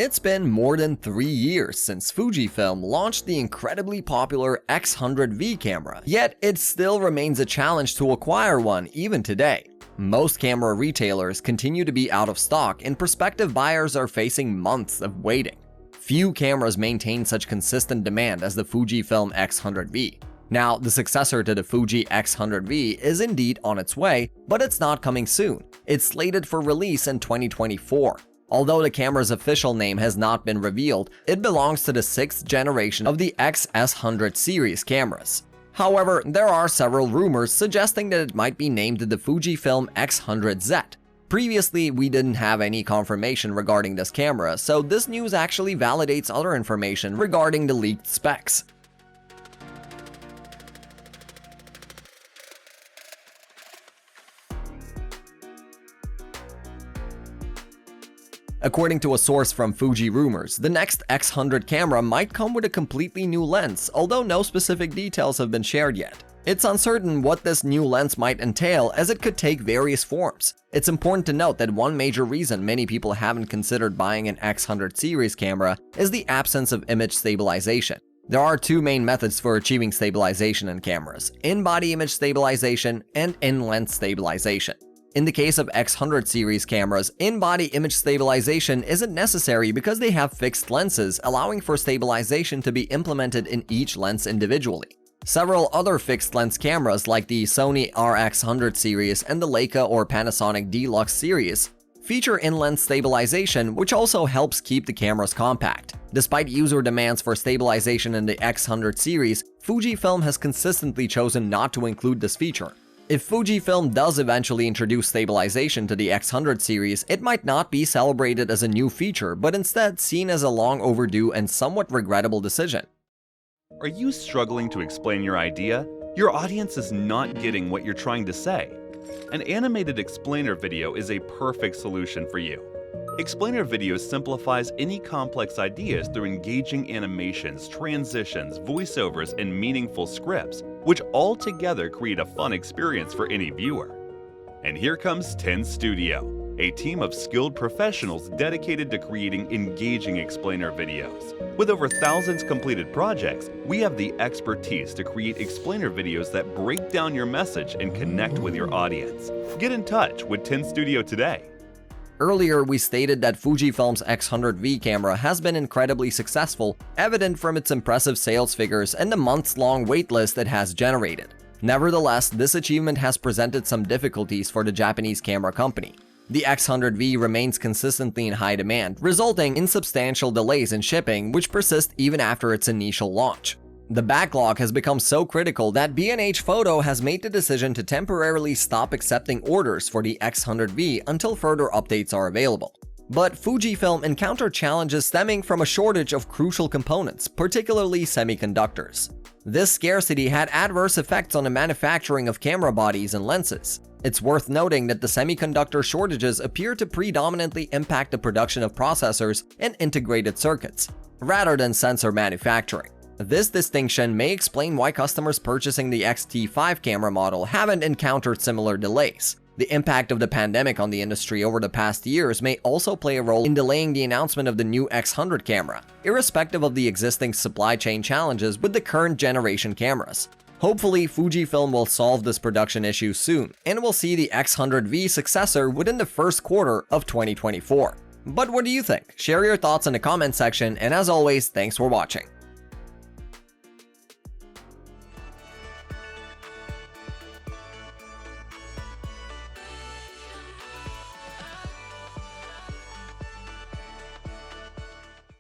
It's been more than 3 years since Fujifilm launched the incredibly popular X100Z camera, yet it still remains a challenge to acquire one even today. Most camera retailers continue to be out of stock and prospective buyers are facing months of waiting. Few cameras maintain such consistent demand as the Fujifilm X100Z. Now, the successor to the Fuji X100Z is indeed on its way, but it's not coming soon. It's slated for release in 2024. Although the camera's official name has not been revealed, it belongs to the 6th generation of the XS100 series cameras. However, there are several rumors suggesting that it might be named the Fujifilm X100Z. Previously, we didn't have any confirmation regarding this camera, so this news actually validates other information regarding the leaked specs. According to a source from Fuji Rumors, the next X100 camera might come with a completely new lens, although no specific details have been shared yet. It's uncertain what this new lens might entail, as it could take various forms. It's important to note that one major reason many people haven't considered buying an X100 series camera is the absence of image stabilization. There are two main methods for achieving stabilization in cameras: in-body image stabilization and in-lens stabilization. In the case of X100 series cameras, in-body image stabilization isn't necessary because they have fixed lenses, allowing for stabilization to be implemented in each lens individually. Several other fixed lens cameras like the Sony RX100 series and the Leica or Panasonic Deluxe series feature in-lens stabilization, which also helps keep the cameras compact. Despite user demands for stabilization in the X100 series, Fujifilm has consistently chosen not to include this feature. If Fujifilm does eventually introduce stabilization to the X100 series, it might not be celebrated as a new feature, but instead seen as a long overdue and somewhat regrettable decision. Are you struggling to explain your idea? Your audience is not getting what you're trying to say. An animated explainer video is a perfect solution for you. Explainer video simplifies any complex ideas through engaging animations, transitions, voiceovers, and meaningful scripts, which all together create a fun experience for any viewer. And here comes 10 Studio, a team of skilled professionals dedicated to creating engaging explainer videos. With over thousands completed projects, we have the expertise to create explainer videos that break down your message and connect with your audience. Get in touch with 10 Studio today. Earlier, we stated that Fujifilm's X100Z camera has been incredibly successful, evident from its impressive sales figures and the months-long waitlist it has generated. Nevertheless, this achievement has presented some difficulties for the Japanese camera company. The X100Z remains consistently in high demand, resulting in substantial delays in shipping, which persist even after its initial launch. The backlog has become so critical that B&H Photo has made the decision to temporarily stop accepting orders for the X100Z until further updates are available. But Fujifilm encountered challenges stemming from a shortage of crucial components, particularly semiconductors. This scarcity had adverse effects on the manufacturing of camera bodies and lenses. It's worth noting that the semiconductor shortages appear to predominantly impact the production of processors and integrated circuits, rather than sensor manufacturing. This distinction may explain why customers purchasing the X-T5 camera model haven't encountered similar delays. The impact of the pandemic on the industry over the past years may also play a role in delaying the announcement of the new X100 camera, irrespective of the existing supply chain challenges with the current generation cameras. Hopefully, Fujifilm will solve this production issue soon, and we'll see the X100Z successor within the first quarter of 2024. But what do you think? Share your thoughts in the comment section, and as always, thanks for watching.